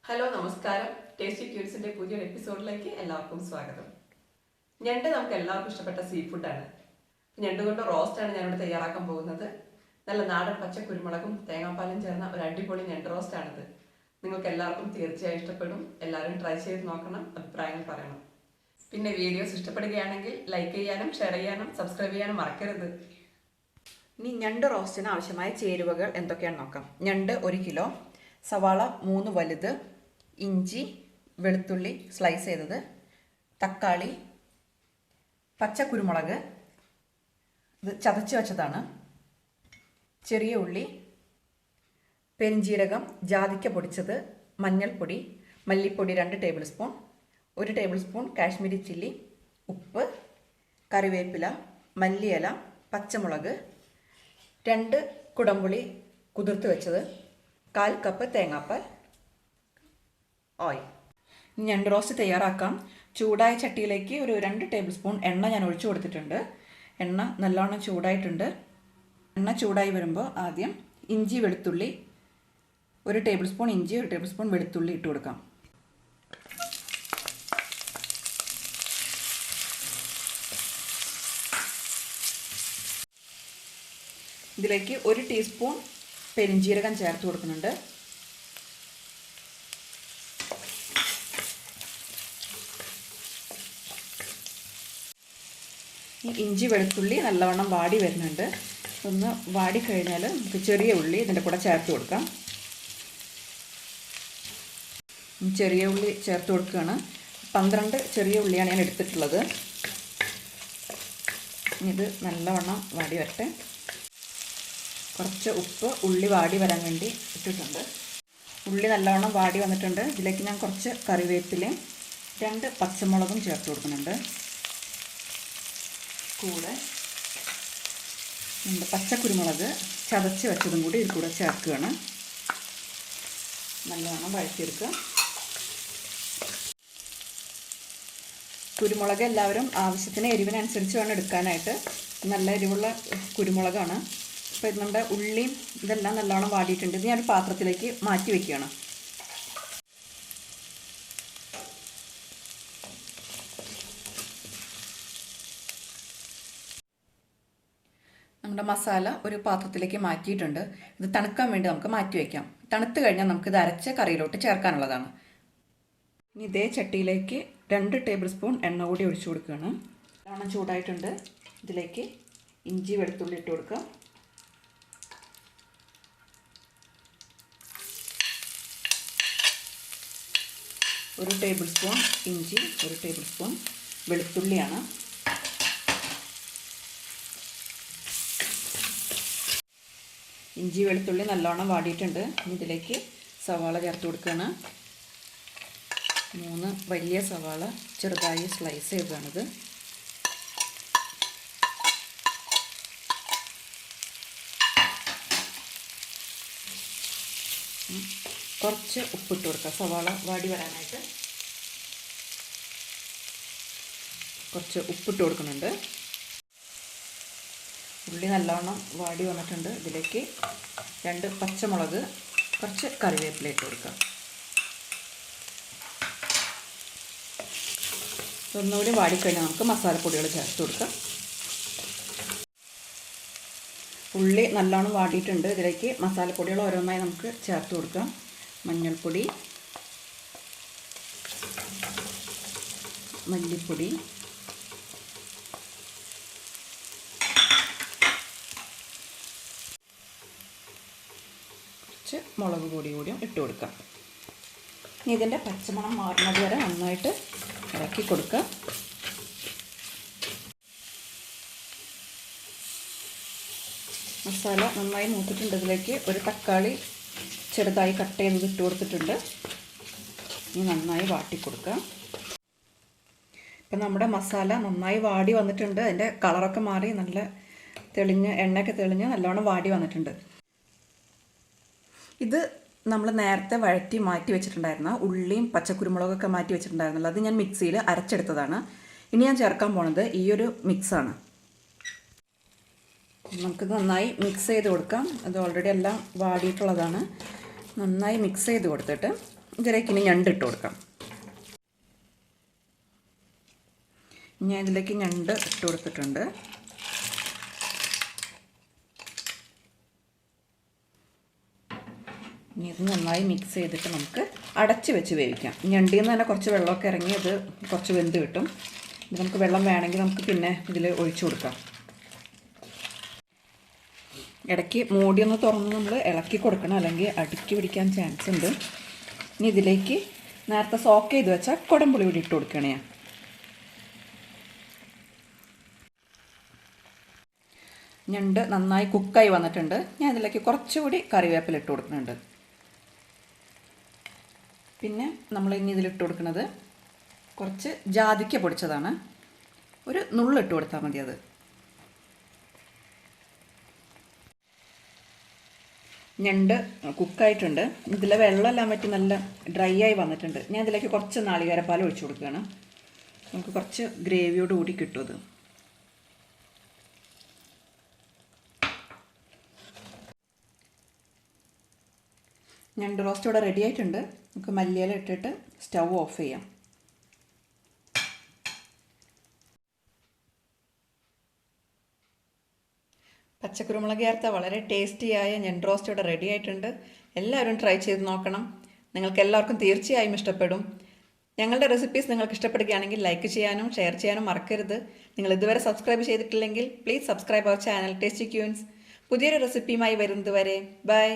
Hello നമസ്കാരം. Tasty ക്യൂട്സിന്റെ പുതിയൊരു എപ്പിസോഡിലേക്ക് എല്ലാവർക്കും സ്വാഗതം. ഞണ്ട് നമുക്ക് എല്ലാവർക്കും ഇഷ്ടപ്പെട്ട സീ ഫുഡാണ്. ഞണ്ട് കൊണ്ട് റോസ്റ്റാണ് ഞാനിവിടെ തയ്യാറാക്കാൻ പോകുന്നത്. നല്ല നാടൻ പച്ച കുരുമുളകും തേങ്ങാപ്പാലും ചേർന്ന ഒരു അടിപൊളി ഞണ്ട് റോസ്റ്റാണിത്. നിങ്ങൾക്ക് എല്ലാവർക്കും തീർച്ചയായും ഇഷ്ടപ്പെടും. എല്ലാവരും ട്രൈ ചെയ്ത് നോക്കണം, അഭിപ്രായങ്ങൾ പറയണം. പിന്നെ വീഡിയോസ് ഇഷ്ടപ്പെടുകയാണെങ്കിൽ ലൈക്ക് ചെയ്യാനും ഷെയർ ചെയ്യാനും സബ്സ്ക്രൈബ് ചെയ്യാനും മറക്കരുത്. ഇനി ഞണ്ട് റോസ്റ്റിന് ആവശ്യമായ ചേരുവകൾ എന്തൊക്കെയാണെന്ന് നോക്കാം. ഞണ്ട് 1 കിലോ, സവാള 3 വലുത്, ഇഞ്ചി വെളുത്തുള്ളി സ്ലൈസ് ചെയ്തത്, തക്കാളി, പച്ചക്കുരുമുളക് ഇത് ചതച്ച് വെച്ചതാണ്, ചെറിയ ഉള്ളി, പെരിഞ്ജീരകം, ജാതിക്ക പൊടിച്ചത്, മഞ്ഞൾപ്പൊടി, മല്ലിപ്പൊടി 2 table spoon, 1 table spoon Kashmiri chilli, ഉപ്പ്, കറിവേപ്പില, മല്ലിയില, പച്ചമുളക്, 2 കുടംപുളി കുതിർത്ത് വെച്ചത്, 1/4 കപ്പ് തേങ്ങാപ്പാൽ, ഓയിൽ. ഞണ്ട് റോസ്റ്റ് തയ്യാറാക്കാം. ചൂടായ ചട്ടിയിലേക്ക് ഒരു 2 ടേബിൾ സ്പൂൺ എണ്ണ ഞാൻ ഒഴിച്ചു കൊടുത്തിട്ടുണ്ട്. എണ്ണ നല്ലോണം ചൂടായിട്ടുണ്ട്. എണ്ണ ചൂടായി വരുമ്പോൾ ആദ്യം ഇഞ്ചി വെളുത്തുള്ളി 1 ടേബിൾ സ്പൂൺ ഇഞ്ചി 1 ടേബിൾ സ്പൂൺ വെളുത്തുള്ളി ഇട്ട് കൊടുക്കാം. ഇതിലേക്ക് 1 ടീസ്പൂൺ പെരിഞ്ജീരകം ചേർത്ത് കൊടുക്കുന്നുണ്ട്. ഈ ഇഞ്ചി വെളുത്തുള്ളി നല്ലവണ്ണം വാടി വരുന്നുണ്ട്. ഒന്ന് വാടിക്കഴിഞ്ഞാൽ നമുക്ക് ചെറിയ ഉള്ളി ഇതിൻ്റെ കൂടെ ചേർത്ത് കൊടുക്കാം. ചെറിയ ഉള്ളി ചേർത്ത് കൊടുക്കുകയാണ്. 12 ചെറിയ ഉള്ളിയാണ് ഞാൻ എടുത്തിട്ടുള്ളത്. ഇത് നല്ലവണ്ണം വാടി വരട്ടെ. കുറച്ച് ഉപ്പ് ഉള്ളി വാടി വരാൻ വേണ്ടി ഇട്ടിട്ടുണ്ട്. ഉള്ളി നല്ലവണ്ണം വാടി വന്നിട്ടുണ്ട്. ഇതിലേക്ക് ഞാൻ കുറച്ച് കറിവേപ്പിലയും 2 പച്ചമുളകും ചേർത്ത് കൊടുക്കുന്നുണ്ട്. കൂടെ പച്ചക്കുരുമുളക് ചതച്ച് വെച്ചതും കൂടി ഇതിൽ കൂടെ ചേർക്കുകയാണ്. നല്ലവണ്ണം വഴറ്റിയെടുക്കുക. കുരുമുളക് എല്ലാവരും ആവശ്യത്തിന് എരിവിനനുസരിച്ച് വേണം എടുക്കാനായിട്ട്. നല്ല എരിവുള്ള കുരുമുളകാണ്. അപ്പോൾ ഇത് നമ്മുടെ ഉള്ളിയും ഇതെല്ലാം നല്ലോണം വാടിയിട്ടുണ്ട്. ഇത് ഞാനൊരു പാത്രത്തിലേക്ക് മാറ്റി വയ്ക്കുകയാണ്. നമ്മുടെ മസാല ഒരു പാത്രത്തിലേക്ക് മാറ്റിയിട്ടുണ്ട്. ഇത് തണുക്കാൻ വേണ്ടി നമുക്ക് മാറ്റി വയ്ക്കാം. തണുത്ത് കഴിഞ്ഞാൽ നമുക്കിത് അരച്ച കറിയിലോട്ട് ചേർക്കാനുള്ളതാണ്. ഇനി ഇതേ ചട്ടിയിലേക്ക് 2 ടേബിൾ സ്പൂൺ എണ്ണ കൂടി ഒഴിച്ചു കൊടുക്കുകയാണ്. എണ്ണ ചൂടായിട്ടുണ്ട്. ഇതിലേക്ക് ഇഞ്ചി വെളുത്തുള്ളി ഇട്ട് കൊടുക്കുക. ഒരു ടേബിൾ സ്പൂൺ ഇഞ്ചി 1 ടേബിൾ സ്പൂൺ വെളുത്തുള്ളിയാണ്. ഇഞ്ചി വെളുത്തുള്ളി നല്ലോണം വാടിയിട്ടുണ്ട്. ഇതിലേക്ക് സവാള ചേർത്ത് കൊടുക്കുകയാണ്. 3 വലിയ സവാള ചെറുതായി സ്ലൈസ് ചെയ്തതാണിത്. കുറച്ച് ഉപ്പിട്ട് കൊടുക്കുക. സവാള വാടി വരാനായിട്ട് കുറച്ച് ഉപ്പിട്ട് കൊടുക്കുന്നുണ്ട്. ഉള്ളി നല്ലോണം വാടി വന്നിട്ടുണ്ട്. ഇതിലേക്ക് 2 പച്ചമുളക് കുറച്ച് കറിവേപ്പില ഇട്ട് കൊടുക്കുക. ഒന്നുകൂടി വാടിക്കഴിഞ്ഞാൽ നമുക്ക് മസാലപ്പൊടികൾ ചേർത്ത് കൊടുക്കാം. ഉള്ളി നല്ലോണം വാടിയിട്ടുണ്ട്. ഇതിലേക്ക് മസാലപ്പൊടികൾ ഓരോന്നായി നമുക്ക് ചേർത്ത് കൊടുക്കാം. മഞ്ഞൾപ്പൊടി, മല്ലിപ്പൊടി, കുറച്ച് മുളക് പൊടിയും ഇട്ട് കൊടുക്കാം. ഇനി ഇതിൻ്റെ പച്ചമണം മാറുന്നത് വരെ നന്നായിട്ട് ഇളക്കി കൊടുക്കുക. മസാല നന്നായി മൂത്തിട്ടുണ്ട്. ഇതിലേക്ക് ഒരു തക്കാളി ചെറുതായി കട്ട് ചെയ്ത് ഇട്ട് കൊടുത്തിട്ടുണ്ട്. ഇനി നന്നായി വാട്ടി കൊടുക്കുക. ഇപ്പം നമ്മുടെ മസാല നന്നായി വാടി വന്നിട്ടുണ്ട്. അതിൻ്റെ കളറൊക്കെ മാറി നല്ല തെളിഞ്ഞ് എണ്ണയൊക്കെ തെളിഞ്ഞ് നല്ലോണം വാടി വന്നിട്ടുണ്ട്. ഇത് നമ്മൾ നേരത്തെ വഴറ്റി മാറ്റി വെച്ചിട്ടുണ്ടായിരുന്ന ഉള്ളിയും പച്ചക്കുരുമുളകൊക്കെ മാറ്റി വെച്ചിട്ടുണ്ടായിരുന്നല്ലോ, അത് ഞാൻ മിക്സിയിൽ അരച്ചെടുത്തതാണ്. ഇനി ഞാൻ ചേർക്കാൻ പോണത് ഈ ഒരു മിക്സാണ്. നമുക്കിത് നന്നായി മിക്സ് ചെയ്ത് കൊടുക്കാം. അത് ഓൾറെഡി എല്ലാം വാടിയിട്ടുള്ളതാണ്. നന്നായി മിക്സ് ചെയ്ത് കൊടുത്തിട്ട് ഇതിലേക്ക് ഇനി ഞണ്ട് ഇട്ട് കൊടുക്കാം. ഞാൻ ഇതിലേക്ക് ഞണ്ട് ഇട്ട് കൊടുത്തിട്ടുണ്ട്. ഇനി ഇത് നന്നായി മിക്സ് ചെയ്തിട്ട് നമുക്ക് അടച്ച് വെച്ച് വേവിക്കാം. ഞണ്ടിൽ നിന്ന് തന്നെ കുറച്ച് വെള്ളമൊക്കെ ഇറങ്ങി അത് കുറച്ച് വെന്ത് കിട്ടും. ഇത് നമുക്ക് വെള്ളം വേണമെങ്കിൽ നമുക്ക് പിന്നെ ഇതിൽ ഒഴിച്ചു കൊടുക്കാം. ഇടയ്ക്ക് മൂടിയൊന്ന് തുറന്ന് നമ്മൾ ഇളക്കി കൊടുക്കണം, അല്ലെങ്കിൽ അടുക്കി പിടിക്കാൻ ചാൻസ് ഉണ്ട്. ഇനി ഇതിലേക്ക് നേരത്തെ സോക്ക് ചെയ്ത് വെച്ചാൽ കുടംപുളി കൂടി ഇട്ട് കൊടുക്കണേ. ഞണ്ട് നന്നായി കുക്കായി വന്നിട്ടുണ്ട്. ഞാൻ ഇതിലേക്ക് കുറച്ചുകൂടി കറിവേപ്പില ഇട്ട് കൊടുക്കുന്നുണ്ട്. പിന്നെ നമ്മൾ ഇനി ഇതിലിട്ട് കൊടുക്കുന്നത് കുറച്ച് ജാതിക്ക പൊടിച്ചതാണ്. ഒരു നുള്ളിട്ട് കൊടുത്താൽ മതി. അത് ഞണ്ട് കുക്കായിട്ടുണ്ട്. ഇതിലെ വെള്ളമെല്ലാം പറ്റി നല്ല ഡ്രൈ ആയി വന്നിട്ടുണ്ട്. ഞാൻ ഇതിലേക്ക് കുറച്ച് നാളികേരപ്പാൽ ഒഴിച്ചു കൊടുക്കുകയാണ്. നമുക്ക് കുറച്ച് ഗ്രേവിയോട് കൂടി കിട്ടും അത്. ഞണ്ട് റോസ്റ്റ് ഇവിടെ റെഡി ആയിട്ടുണ്ട്. നമുക്ക് മല്ലിയില ഇട്ടിട്ട് സ്റ്റൗ ഓഫ് ചെയ്യാം. പച്ചക്കുരുമുളക് ചേർത്ത വളരെ ടേസ്റ്റിയായ ഞണ്ട് റോസ്റ്റ് ഇവിടെ റെഡി ആയിട്ടുണ്ട്. എല്ലാവരും ട്രൈ ചെയ്ത് നോക്കണം. നിങ്ങൾക്ക് എല്ലാവർക്കും തീർച്ചയായും ഇഷ്ടപ്പെടും. ഞങ്ങളുടെ റെസിപ്പീസ് നിങ്ങൾക്ക് ഇഷ്ടപ്പെടുകയാണെങ്കിൽ ലൈക്ക് ചെയ്യാനും ഷെയർ ചെയ്യാനും മറക്കരുത്. നിങ്ങൾ ഇതുവരെ സബ്സ്ക്രൈബ് ചെയ്തിട്ടില്ലെങ്കിൽ please subscribe our channel tasty queens. പുതിയൊരു റെസിപ്പിയുമായി വരുന്നത് വരെ ബൈ.